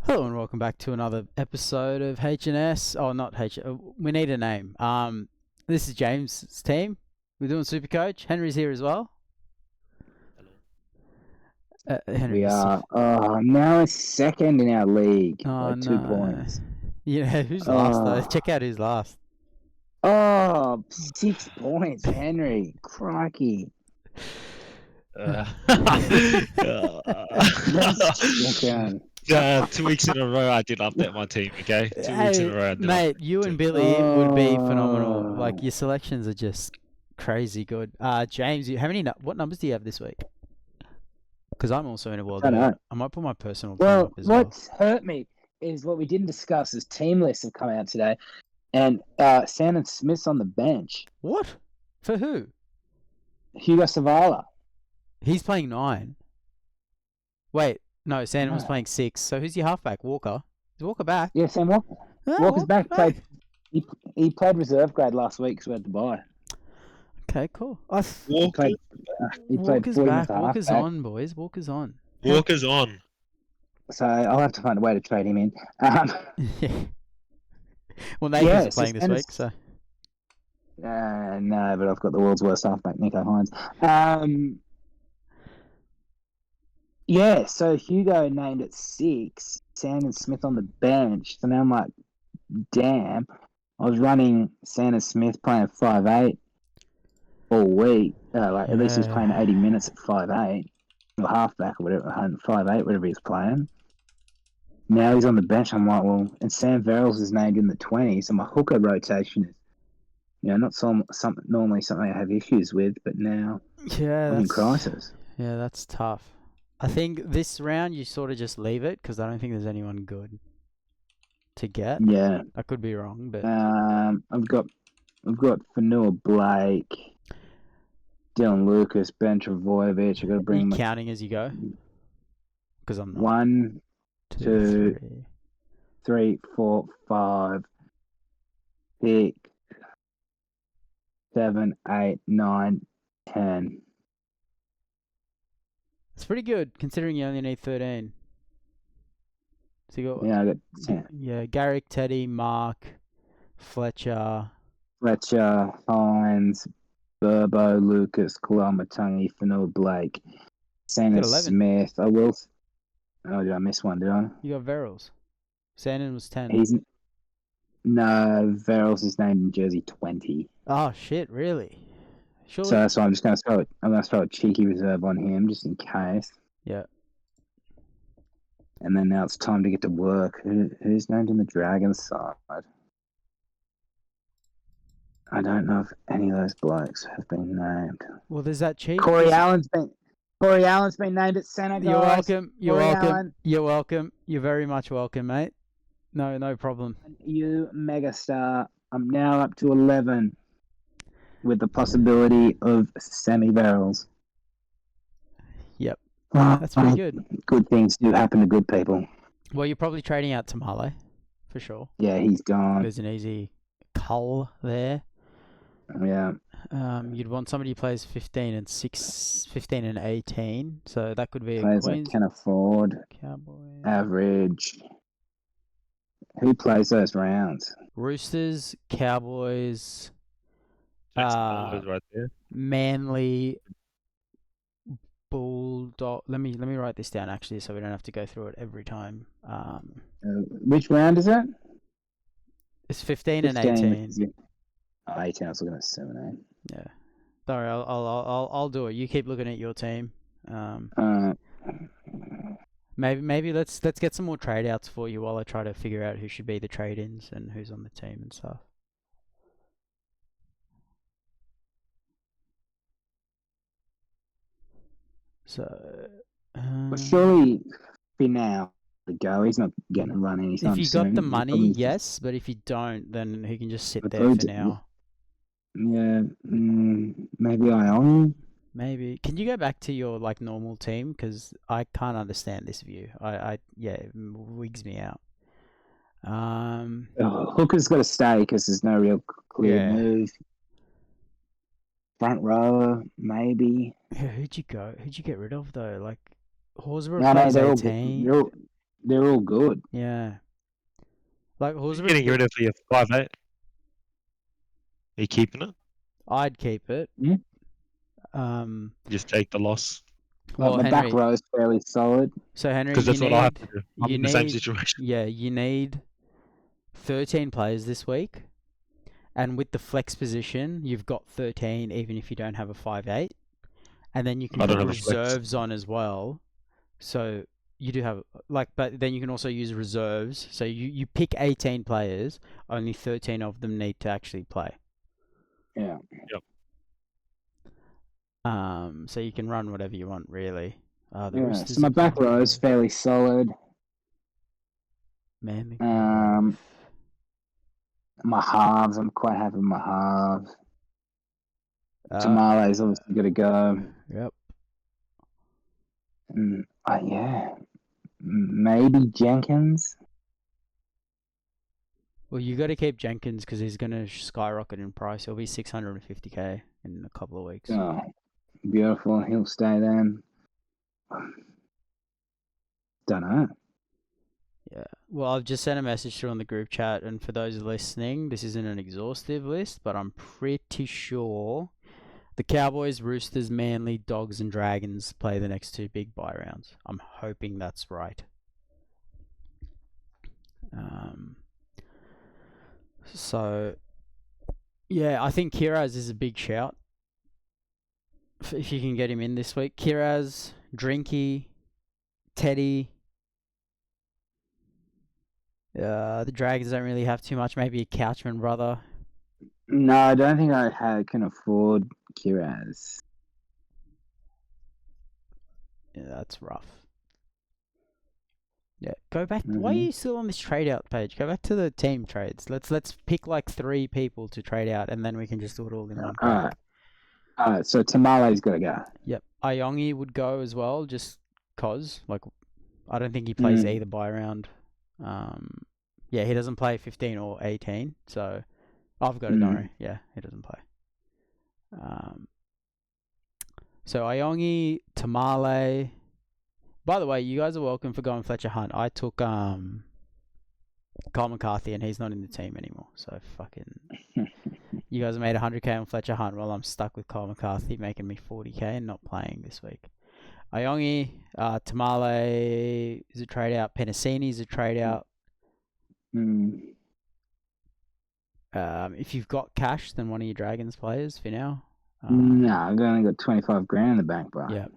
Hello and welcome back to another episode of H&S. Oh, not H. We need a name. This is James' team. We're doing Supercoach. Henry's here as well. Henry, We are now second in our league by 2 points. Yeah, who's last though? Check out who's last. 6 points, Henry. Crikey. Let's 2 weeks in a row I did update my team, okay? 2 weeks in a row. Mate, you and Billy would be phenomenal. Like, your selections are just crazy good. James, what numbers do you have this week? Because I'm also in a world. I might put my personal team up as well. What's hurt me is what we didn't discuss is team lists have come out today. And Shaun Smith's on the bench. What? For who? Hugo Savala. He's playing 9. Wait, no, Sandon was playing 6. So who's your halfback? Walker? Is Walker back? Yeah, Sam Walker. Walker's back. He played reserve grade last week because we had to buy. Okay, cool. He played Walker's back. Walker's on, boys. Walker's on. Walker's on. So I'll have to find a way to trade him in. Yeah. Well, Nathan's playing this week, so. No, but I've got the world's worst halfback, Nico Hines. Yeah, so Hugo named at 6, Shaun Smith on the bench. So now I'm like, damn. I was running Shaun Smith playing 5'8" all week. At least he's playing 80 minutes at 5'8", or halfback or whatever, 5'8", whatever he's playing. Now he's on the bench. I'm like, well, and Sam Verrills is named in the 20, so my hooker rotation is, not normally something I have issues with, but now I'm in crisis. Yeah, that's tough. I think this round you sort of just leave it because I don't think there's anyone good to get. Yeah, I could be wrong, but I've got Fanua Blake, Dylan Lucas, Ben Travojevic. I've got to bring. Are you counting as you go? Because I'm not. 1, 2, 3, 4, 5, 6, 7, 8, 9, 10. It's pretty good considering you only need 13. So you got I got 10. Yeah, Garrick, Teddy, Mark, Fletcher, Hines, Burbo, Lucas, Kalamatangi, Fanua Blake, Shaun Smith. Oh, did I miss one? Did I? You got Verrills. Sandon was 10. Verrills is named in jersey 20. Oh shit! Really? Surely... So that's why I'm just going to throw a cheeky reserve on him just in case. Yeah. And then now it's time to get to work. Who's named in the Dragons side? I don't know if any of those blokes have been named. Well, there's that cheat. Corey Allen's been named at centre. You're welcome. You're welcome. You're very much welcome, mate. No problem. You megastar. I'm now up to 11. With the possibility of Sammy Verrills. Yep. That's pretty good. Good things do happen to good people. Well, you're probably trading out Tamale, for sure. Yeah, he's gone. There's an easy cull there. Yeah. You'd want somebody who plays 15 and 18, so that could be Players I can afford. Cowboys. Average. Who plays those rounds? Roosters, Cowboys... right there. Manly, Bulldog. Let me write this down actually, so we don't have to go through it every time. Which round is it? It's 15 and 18. 18. I was looking at 17. Yeah. Sorry, I'll do it. You keep looking at your team. Maybe let's get some more trade outs for you while I try to figure out who should be the trade-ins and who's on the team and stuff. So, surely for now to go, he's not getting a run anytime soon. If you got the money, yes, but if you don't, then he can just sit there for now. Yeah, maybe I own him. Maybe. Can you go back to your normal team? Because I can't understand this view. It wigs me out. Hooker's got to stay because there's no real clear move. Front rower, maybe. Yeah, who'd you get rid of though? Horsburgh plays 18. They're all good. Yeah. Like You're getting rid of your 5'8". Are you keeping it? I'd keep it. Yeah. Just take the loss. Like Well, my back Henry. row is fairly solid. So Henry, Because that's what I have to do. I'm you in the same need, situation. yeah, you need 13 players this week, and with the flex position, you've got 13, even if you don't have a 5'8", and then you can I don't put have a flex. reserves on as well. So you do have but then you can also use reserves. So you pick 18 players, only 13 of them need to actually play. Yeah. Yep. So you can run whatever you want, really. The Yeah. Roosters So my are back playing row is fairly solid. Manly. My halves, I'm quite happy with my halves. Uh, Tamale's obviously got to go. Yep. Yeah. Maybe Jenkins. Well, you got to keep Jenkins because he's going to skyrocket in price. He'll be 650k in a couple of weeks. Oh, beautiful. He'll stay then. Don't know. Yeah. Well, I've just sent a message through on the group chat, and for those listening, this isn't an exhaustive list, but I'm pretty sure the Cowboys, Roosters, Manly, Dogs, and Dragons play the next 2 big bye rounds. I'm hoping that's right. So, yeah, I think Kiraz is a big shout. If you can get him in this week. Kiraz, Drinky, Teddy. The Dragons don't really have too much. Maybe a Couchman brother. No, I don't think I can afford Kiraz. Yeah, that's rough. Yeah, go back. Why are you still on this trade out page? Go back to the team trades. Let's pick like 3 people to trade out, and then we can just do it all in one crack. All right. So Tamale's got to go. Yep, Ayongi would go as well, just cause I don't think he plays either bye round. Yeah, he doesn't play 15 or 18, so I've got it. Don't worry. Yeah, he doesn't play. So Ayongi, Tamale. By the way, you guys are welcome for going Fletcher Hunt. I took Kyle McCarthy, and he's not in the team anymore. So fucking, you guys have made 100k on Fletcher Hunt, while I'm stuck with Kyle McCarthy, making me 40k and not playing this week. Ayongi, Tamale is a trade out. Penasini is a trade out. If you've got cash, then one of your Dragons players for now. No, I've only got 25 grand in the bank, bro. Yeah.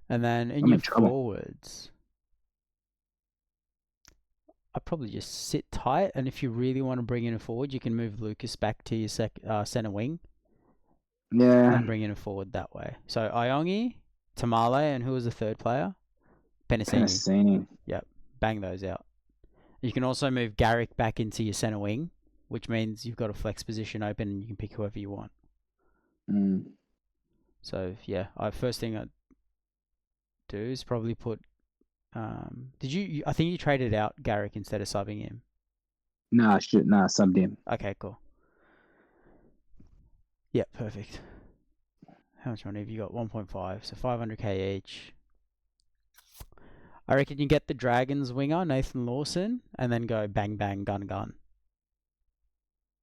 And then in your forwards, I'd probably just sit tight. And if you really want to bring in a forward, you can move Lucas back to your center wing. Yeah. And bring in a forward that way. So Ayongi, Tamale, and who was the third player? Penasini. Yep. Bang those out. You can also move Garrick back into your center wing, which means you've got a flex position open and you can pick whoever you want. So yeah, first thing I'd do is probably put. Did you? I think you traded out Garrick instead of subbing him. No, subbed him. Okay, cool. Yeah, perfect. How much money have you got? 1.5, so 500k each. I reckon you get the Dragons winger, Nathan Lawson, and then go bang bang gun.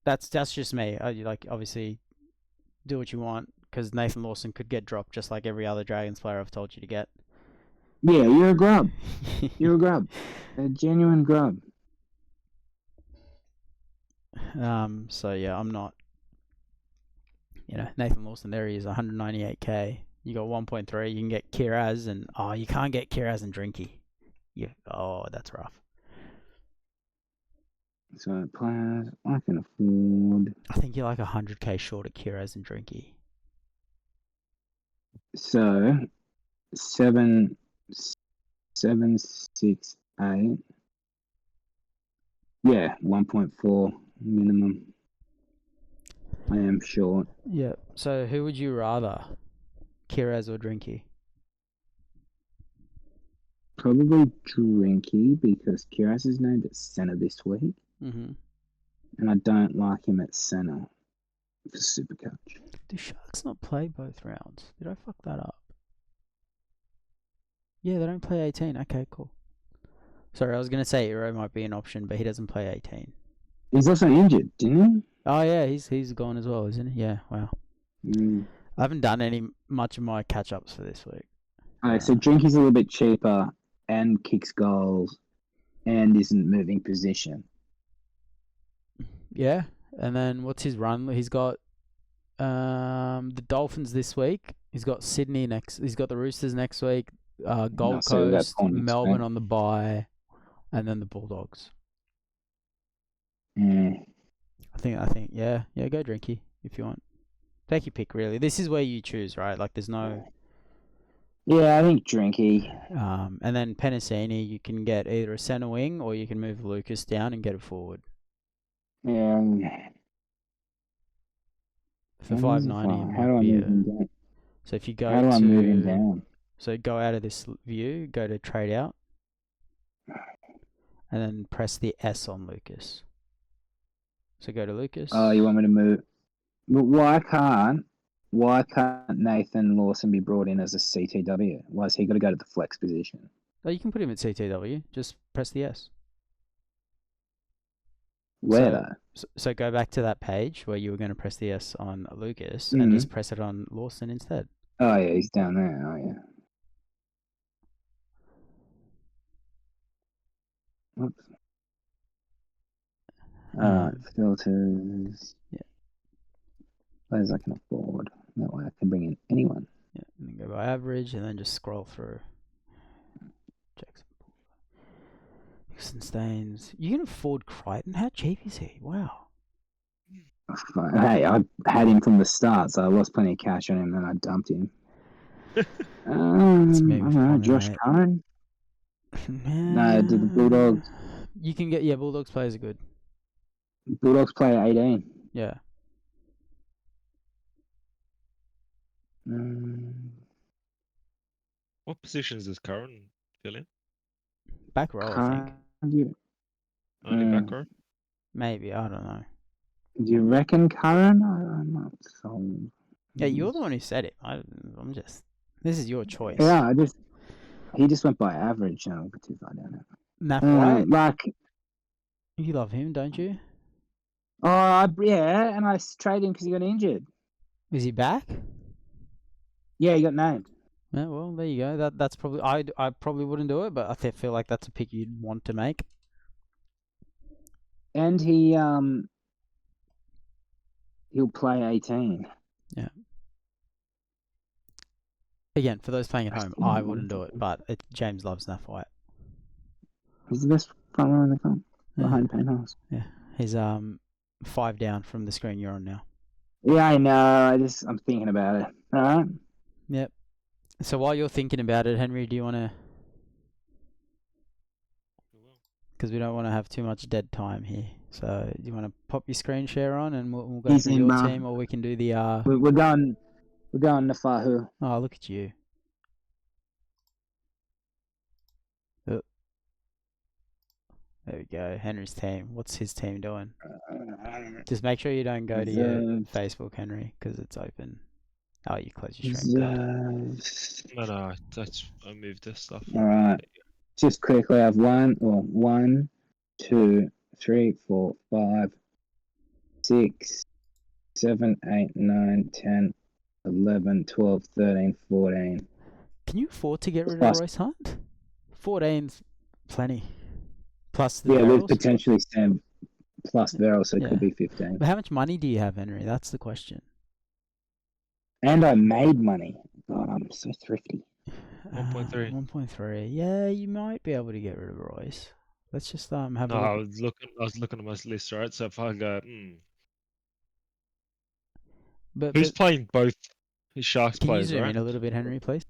That's just me. Obviously do what you want, because Nathan Lawson could get dropped just like every other Dragons player I've told you to get. Yeah, you're a grub. You're a grub. A genuine grub. So yeah, I'm not. Nathan Lawson, there he is, 198k. You got 1.3. You can get Kiraz, and you can't get Kiraz and Drinky. That's rough. So players I can afford. I think you're like 100k short at Kiraz and Drinky. So 7, 6, 8. Yeah, 1.4 minimum. I am short. Yeah. So who would you rather, Kiraz or Drinky? Probably Drinky, because Kiraz is named at centre this week. Mm-hmm. And I don't like him at centre for Supercoach. Do Sharks not play both rounds? Did I fuck that up? Yeah, they don't play 18. Okay, cool. Sorry, I was going to say Iro might be an option, but he doesn't play 18. He's also injured, didn't Oh, yeah, he's gone as well, isn't he? Yeah, wow. he? I haven't done much of my catch-ups for this week. Alright, so Drinky's a little bit cheaper and kicks goals and isn't moving position. Yeah, and then what's his run? He's got the Dolphins this week. He's got Sydney next. He's got the Roosters next week. Gold so we got Coast, points, Melbourne right? on the bye, and then the Bulldogs. Mm. I think, yeah, go Drinky if you want. Take your pick, really. This is where you choose, right? Like, there's no. Yeah, I think Drinky. And then Penasini, you can get either a centre wing or you can move Lucas down and get it forward Yeah. for 590. It How do might I be move him down? So if you go How do I move him to, down? so go out of this view, go to trade out, and then press the S on Lucas. So go to Lucas. Oh, you want me to move? But why can't Nathan Lawson be brought in as a CTW? Why has he got to go to the flex position? Oh, you can put him at CTW. Just press the S. Where though? So go back to that page where you were going to press the S on Lucas and just press it on Lawson instead. Oh yeah, he's down there. Oh yeah. Oops. Alright, filters. Yeah. Players I can afford. That way I can bring in anyone. Yeah, and then go by average and then just scroll through. Jackson. Nixon Staines. You can afford Crichton? How cheap is he? Wow. Hey, I had him from the start, so I lost plenty of cash on him and I dumped him. I don't know, Josh Curran? No, did the Bulldogs? You can get, Bulldogs players are good. Bulldogs play at 18. Yeah. What positions does Curran fill in? Back row, I think. Only back row? Maybe, I don't know. Do you reckon Curran? I'm not sold. Yeah, you're the one who said it. I'm just. This is your choice. Yeah, he just went by average. No, too far down. Naf White? Like, you love him, don't you? Oh, yeah, and I traded him because he got injured. Is he back? Yeah, he got named. Yeah, well, there you go. That's probably I probably wouldn't do it, but I feel like that's a pick you'd want to make. And he'll play 18. Yeah. Again, for those playing at home, I wouldn't do it, but James loves Naf White. He's the best front rower in the comp behind Penhouse. Yeah, he's 5 down from the screen you're on now. Yeah, I know. I'm thinking about it. All right. Yep. So while you're thinking about it, Henry, do you want to? Because we don't want to have too much dead time here. So do you want to pop your screen share on and we'll go through your team, or we can do the We're going Nafahu. Oh, look at you. There we go. Henry's team. What's his team doing? Just make sure you don't go to your Facebook, Henry, because it's open. Oh, you close your stream. No, I moved this stuff. All right. Just quickly, I have 1, 2, 3, 4, 5, 6, 7, 8, 9, 10, 11, 12, 13, 14. Can you afford to get rid of Royce Hunt? 14's plenty. Plus the With barrels? potentially Sam plus Verrill, so it could be 15. But how much money do you have, Henry? That's the question. And I made money. God, I'm so thrifty. 1.3. 1.3. Yeah, you might be able to get rid of Royce. Let's just have a look. I was looking at my list, right? So if I go, But who's playing both his Sharks can players, you zoom right? in a little bit, Henry, please?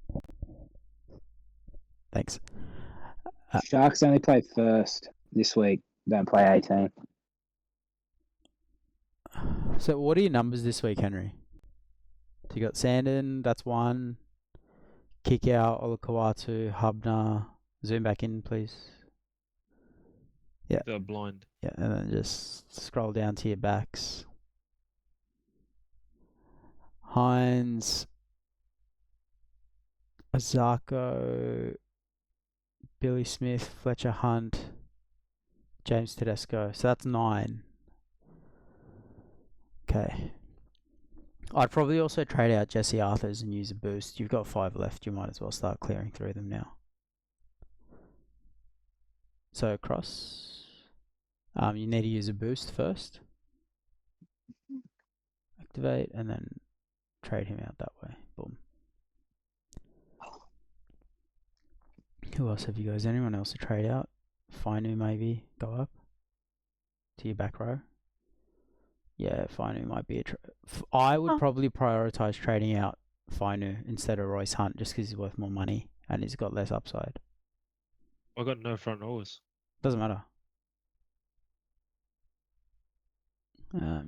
Thanks. Sharks only play first this week. Don't play 18. So what are your numbers this week, Henry? So you got Sandon, that's 1. Kick out, Olakawatu, Hubner. Zoom back in, please. Yeah. They're blind. Yeah, and then just scroll down to your backs. Hines, Azarko, Billy Smith, Fletcher Hunt, James Tedesco. So that's 9. Okay. I'd probably also trade out Jesse Arthurs and use a boost. You've got 5 left. You might as well start clearing through them now. So cross. You need to use a boost first. Activate and then trade him out that way. Boom. Who else have you guys? Anyone else to trade out? Fainu maybe go up to your back row. Yeah, Fainu might be a I would probably prioritize trading out Fainu instead of Royce Hunt just because he's worth more money and he's got less upside. I got no front rowers. Doesn't matter.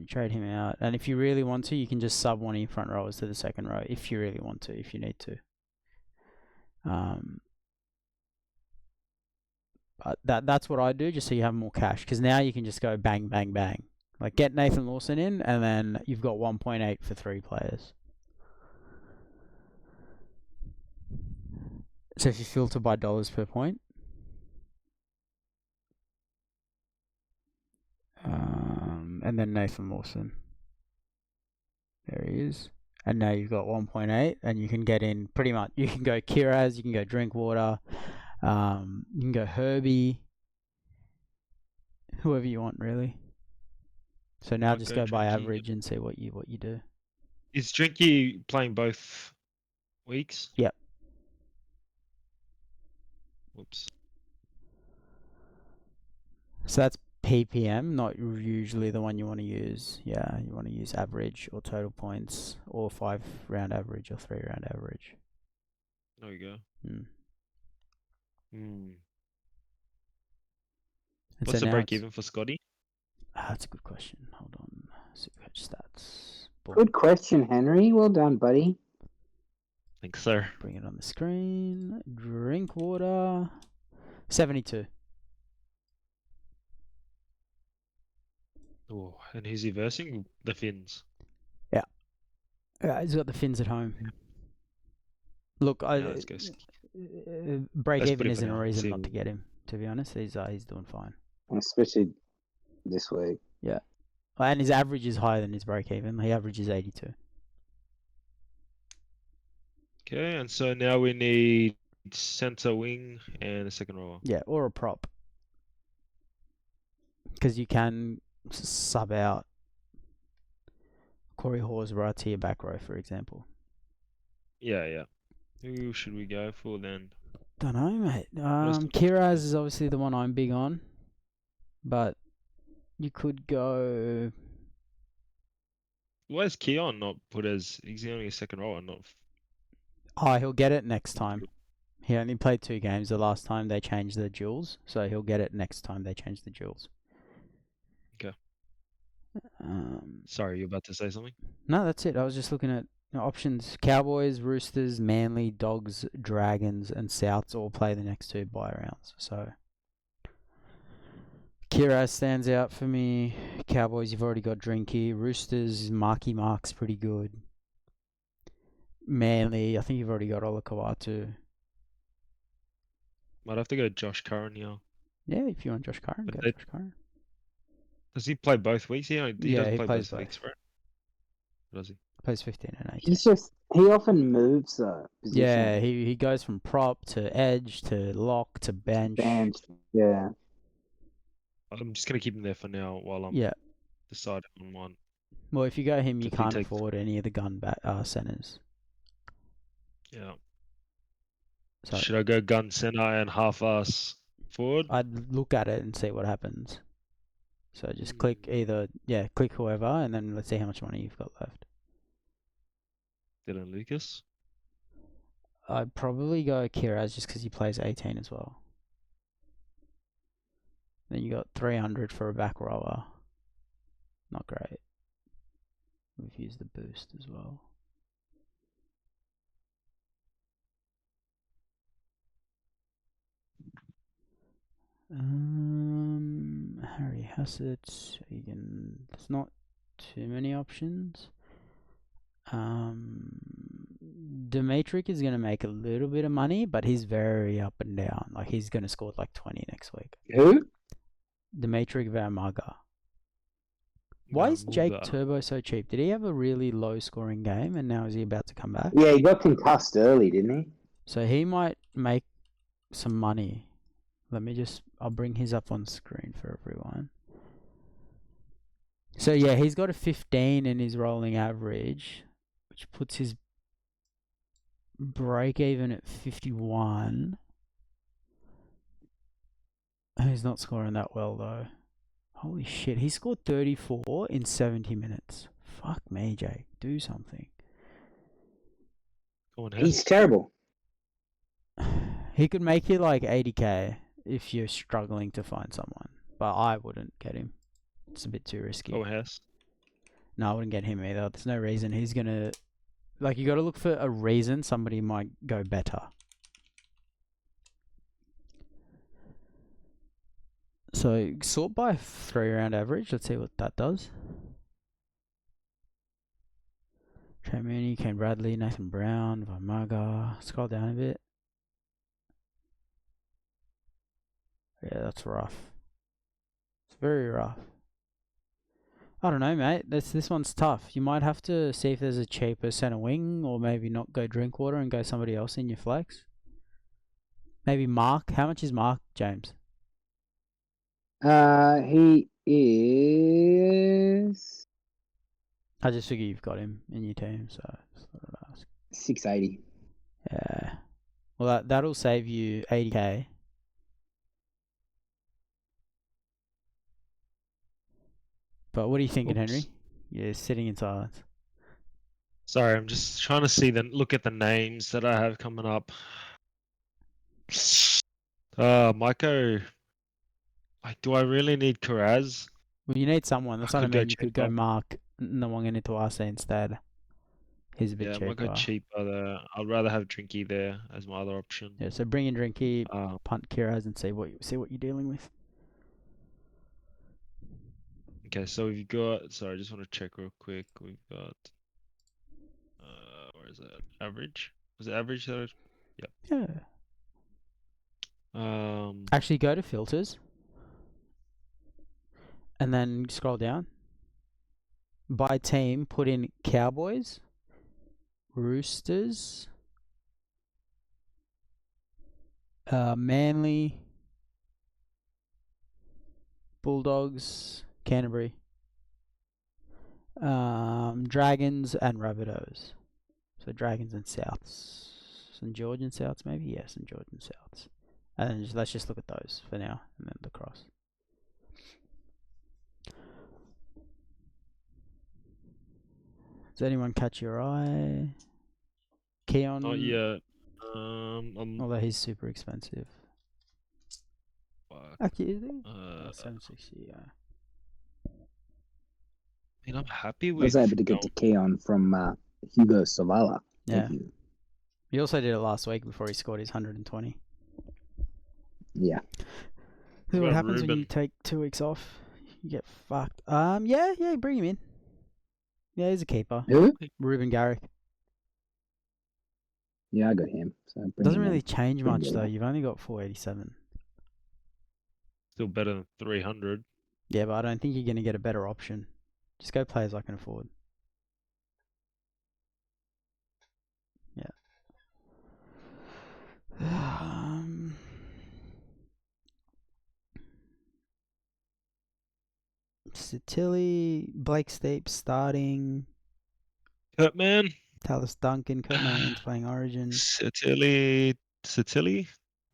Trade him out, and if you really want to, you can just sub one of your front rowers to the second row if you really want to, if you need to. But that's what I do, just so you have more cash, because now you can just go bang, bang, bang. Like get Nathan Lawson in, and then you've got 1.8 for 3 players. So if you filter by dollars per point, and then Nathan Lawson. There he is. And now you've got 1.8, and you can get in pretty much. You can go Kiraz, you can go Drinkwater, you can go Herbie, whoever you want really. So now just go by average and see what you do. Is Drinky playing both weeks? Yep. Whoops. So that's PPM, not usually the one you want to use. Yeah, you want to use average or total points or 5-round average or 3-round average. There we go. What's the break even for Scotty? That's a good question. Hold on. Supercoach stats. Boom. Good question, Henry. Well done, buddy. Thanks, sir. Bring it on the screen. Drinkwater. 72. Oh, and who's he versing? The Finns. Yeah, he's got the Finns at home. Look, let's go. break Let's even put it isn't for a now. reason not to get him. To be honest, he's doing fine. Especially this week. Yeah, and his average is higher than his break even. He averages 82. Okay, and so now we need centre wing and a second rower. Yeah, or a prop, because you can sub out Corey Horsburgh to your back row, for example. Yeah. Who should we go for then? Don't know, mate. Kiraz is obviously the one I'm big on, but you could go. Why is Keon not put as? He's only a second rower, not. Oh, he'll get it next time. He only played 2 games the last time they changed the duels, so he'll get it next time they change the duels. Okay. Sorry, you're about to say something? No, that's it. I was just looking at options. Cowboys, Roosters, Manly, Dogs, Dragons, and Souths all play the next 2 bye rounds. So Kiraz stands out for me. Cowboys, you've already got Drinky. Roosters, Mark's pretty good. Manly, I think you've already got Olakawatu. Might have to go Josh Curran here. Yeah, if you want Josh Curran, go Josh Curran. Does he play both weeks? He doesn't play plays both weeks, right? Does he? Plays 15 and 18. He often moves though. Yeah, he goes from prop to edge to lock to bench. Yeah. I'm just gonna keep him there for now while I'm deciding on one. Well, if you go him, you If he can't takes- afford any of the gun centers. Yeah. So Should I go gun center and half-ass forward? I'd look at it and see what happens. So just click click whoever, and then let's see how much money you've got left. Dylan Lucas. I'd probably go Kiraz just because he plays 18 as well. Then you got 300 for a back rower. Not great. We've used the boost as well. Harry Hassett. There's not too many options. Dimitrik is going to make a little bit of money, but he's very up and down. Like, he's going to score like 20 next week. Who? Dimitrik Vermaga. Why is Jake Turbo so cheap? Did he have a really low scoring game and now is he about to come back? Yeah, he got concussed early, didn't he? So he might make some money. I'll bring his up on screen for everyone. So yeah, he's got a 15 in his rolling average, which puts his break even at 51. He's not scoring that well though. Holy shit, he scored 34 in 70 minutes. Fuck me, Jake. Do something. Go on, He's terrible. He could make you like 80k if you're struggling to find someone. But I wouldn't get him. It's a bit too risky. Go House. No, I wouldn't get him either. There's no reason he's going to... Like, you got to look for a reason somebody might go better. So, sort by 3-round average. Let's see what that does. Trey Mooney, Kane Bradley, Nathan Brown, Vamaga. Scroll down a bit. Yeah, that's rough. It's very rough. I don't know, mate. This one's tough. You might have to see if there's a cheaper centre wing, or maybe not go Drinkwater and go somebody else in your flex. Maybe Mark. How much is Mark, James? He is I just figure you've got him in your team, so just thought I'd ask. 680. Yeah. Well, that'll save you 80k. But what are you thinking, Oops. Henry? You're sitting in silence. Sorry, I'm just trying to look at the names that I have coming up. Maiko. Like, do I really need Karaz? Well, you need someone. That's I what I could go mean. You could go cheaper. Mark Nawanganaituase instead. He's a bit Yeah, I cheaper. might go cheaper there. I'd rather have Drinky there as my other option. Yeah, so bring in Drinky, punt Kiraz, and see what you're dealing with. Okay, so we've got. Sorry, I just want to check real quick. We've got. Where is it? Average? Was it average though? Yeah. Actually, go to filters, and then scroll down. By team, put in Cowboys, Roosters, Manly, Bulldogs, Canterbury, Dragons, and Rabbitohs. So Dragons and Souths. St George and Souths, maybe? Yeah, St George and Souths. And then let's just look at those for now, and then the cross. Does anyone catch your eye? Keon? Not yet. Although he's super expensive. Fuck. Actually, is he? 760, yeah. I mean, I'm happy I with. was able to get to Keon from Hugo Savala. Yeah. Thank you. He also did it last week before he scored his 120. Yeah. See what about happens when you Ruben? take 2 weeks off? You get fucked. Yeah, bring him in. Yeah, he's a keeper. Who? Ruben Garrick. Yeah, I got him. So bring Doesn't him really in. change Pretty much good. though. You've only got 487. Still better than 300. Yeah, but I don't think you're going to get a better option. Just go players I can afford. Yeah. Tilly, Blake Steep starting. Kurtman. Tallis Duncan, Kurt Mannion's playing Origin. Satili.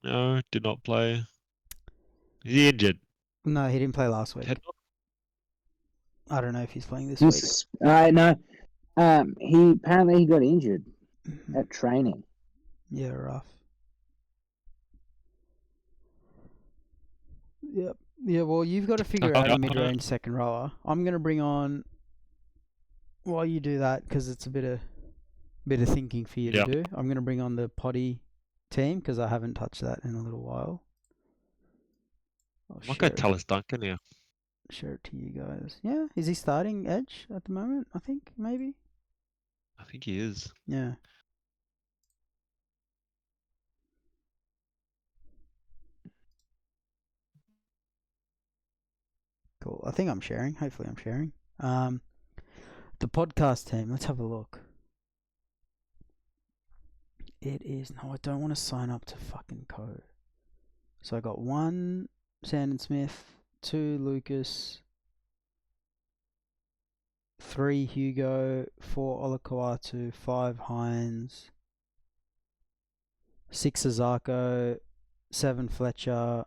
No, did not play. Is he injured? No, he didn't play last week. Head knock? I don't know if he's playing this week. No. He apparently got injured at training. Yeah, rough. Yep. Yeah, well, you've got to figure out a mid-range second rower. I'm going to bring on, while you do that, because it's a bit of thinking for you to do, I'm going to bring on the Poddy team, because I haven't touched that in a little while. Might go Tallis Duncan here. Share it to you guys. Yeah, is he starting edge at the moment? I think, maybe. I think he is. Yeah. cool. I think I'm sharing. Hopefully I'm sharing. The podcast team. Let's have a look. It is... No, I don't want to sign up to fucking code. So I got 1 Sandon Smith, 2 Lucas, 3 Hugo, 4 Olakawatu, 5 Hines, 6 Azako, 7 Fletcher,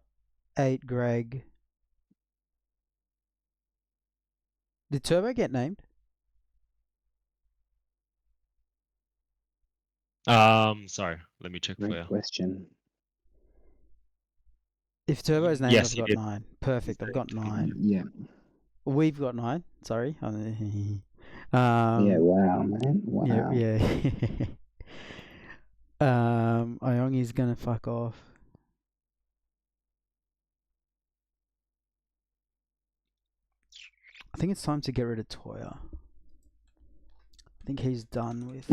8 Greg. Did Turbo get named? Sorry. Let me check for Great you. question. If Turbo's named, Yes, I've he got did. 9. Perfect, I've got 9. Yeah. We've got 9. Sorry. Yeah. Wow, man. Wow. Yeah. Iongi's gonna fuck off. I think it's time to get rid of Toya. I think he's done with.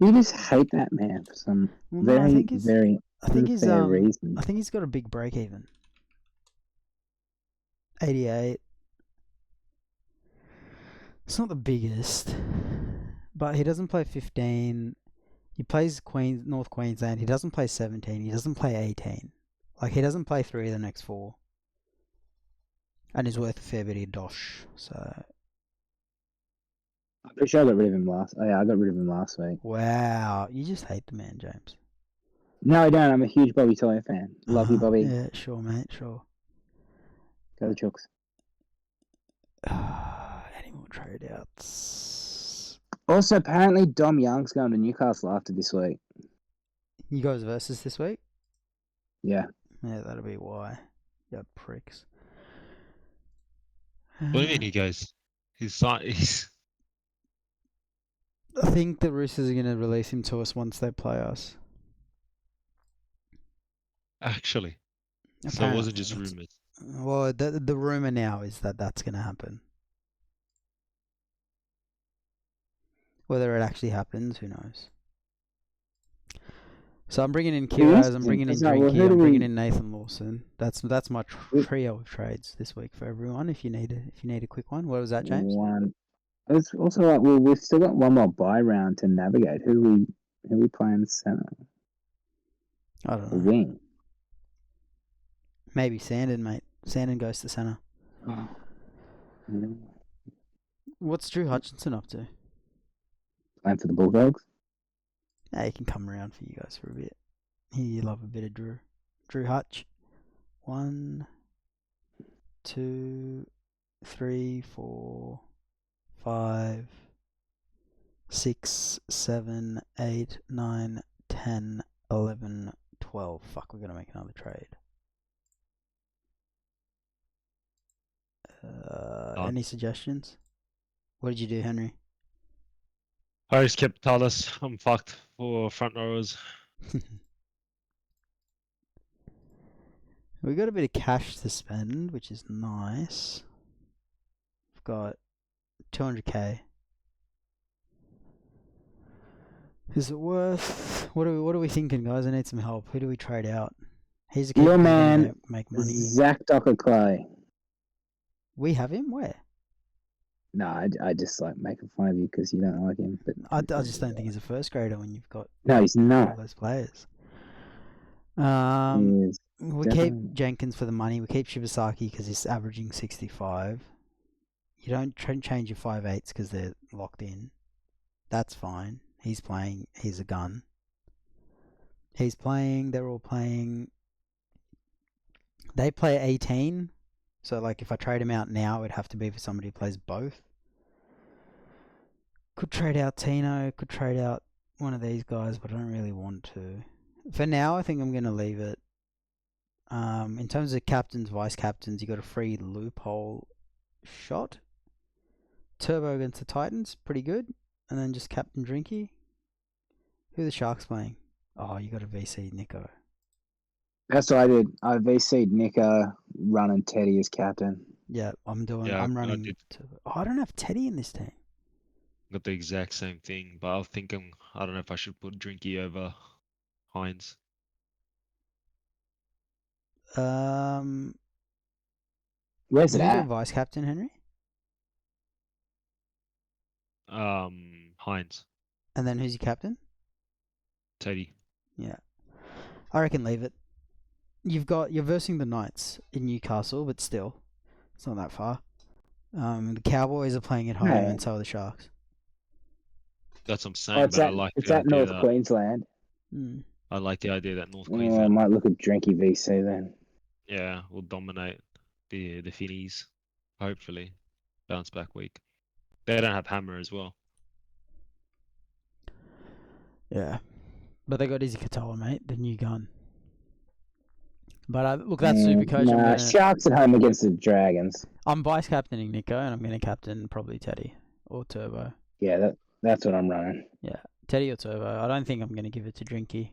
You just hate that man for some very unfair reason. I think he's got a big break even. 88. It's not the biggest, but he doesn't play 15. He plays North Queensland. He doesn't play 17. He doesn't play 18. Like, he doesn't play 3 of the next 4. And he's worth a fair bit of dosh. So. I'm pretty sure I got rid of him last. Oh yeah, I got rid of him last week. Wow, you just hate the man, James. No, I don't. I'm a huge Bobby Toyer fan. Love you, Bobby. Yeah, sure, mate. Sure. Go the Chooks. Any more trade outs? Also, apparently Dom Young's going to Newcastle after this week. You guys versus this week? Yeah. Yeah, that'll be why. You pricks. What do you mean he goes? He's I think the Roosters are going to release him to us once they play us. actually. So it Apparently, wasn't just rumors. Well, the rumor now is that that's going to happen. Whether it actually happens, who knows? So I'm bringing in Kiraz, I'm bringing in Drinky, I'm bringing in Nathan Lawson. That's my trio of trades this week for everyone. If you need a quick one, what was that, James? It's also like, well, we've still got one more bye round to navigate. Who we playing center? I don't know. Wing. Maybe Sandon, mate. Sandon goes to center. Oh. What's Drew Hutchinson up to? Playing for the Bulldogs. Yeah, he can come around for you guys for a bit. You love a bit of Drew. Drew Hutch. 1, 2, 3, 4, 5, 6, 7, 8, 9, 10, 11, 12. Fuck, we're going to make another trade. Any suggestions? What did you do, Henry? I just kept Talis. I'm fucked for front rowers. We got a bit of cash to spend, which is nice. We've got 200k. Is it worth? What are we thinking, guys? I need some help. Who do we trade out? He's a keeper. Your man, make money. Zach Docker-Clay. We have him where? No, I just like making fun of you because you don't like him. But I just don't think he's a first grader when you've got he's not all those players. We keep Jenkins for the money. We keep Shibasaki because he's averaging 65. You don't change your 5/8s because they're locked in. That's fine. He's playing. He's a gun. He's playing. They're all playing. They play 18. So, like, if I trade him out now, it'd have to be for somebody who plays both. Could trade out Tino. Could trade out one of these guys, but I don't really want to. For now, I think I'm going to leave it. In terms of captains, vice captains, you got a free loophole shot. Turbo against the Titans, pretty good. And then just Captain Drinky. Who are the Sharks playing? Oh, you got a VC Nico. That's what I did. I VC'd Nico, running Teddy as captain. Yeah, I'm running. I don't have Teddy in this team. Got the exact same thing, but I don't know if I should put Drinky over Hines. Where's it Who's your at? vice captain, Henry? Hines, And then who's your captain? Teddy. Yeah. I reckon leave it. You're versing the Knights in Newcastle, but still, it's not that far. The Cowboys are playing at home, No. and so are the Sharks. That's what I'm Oh, saying, it's but I at like it's the at idea North that Queensland. I like the idea that North Oh, I Queensland, might look at Drinky VC then. yeah, will dominate the Finnies. Hopefully, bounce back week. They don't have Hammer as well. Yeah. But they got Izzy Katoa, mate, the new gun. But look, that's Supercoach. Nah, Sharks at home against the Dragons. I'm vice captaining Nico, and I'm going to captain probably Teddy or Turbo. Yeah, that's what I'm running. Yeah, Teddy or Turbo. I don't think I'm going to give it to Drinky.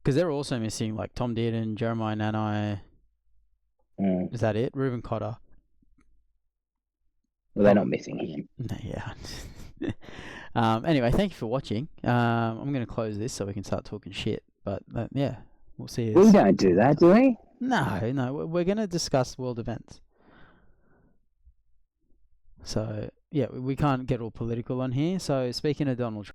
Because they're also missing like Tom Dearden, Jeremiah Nanai. Is that it? Ruben Cotter. Well, they're not missing him. No, yeah. Anyway, thank you for watching. I'm going to close this so we can start talking shit. But yeah, we'll see you. We don't do that, do we? No. We're going to discuss world events. So, yeah, we can't get all political on here. So, speaking of Donald Trump.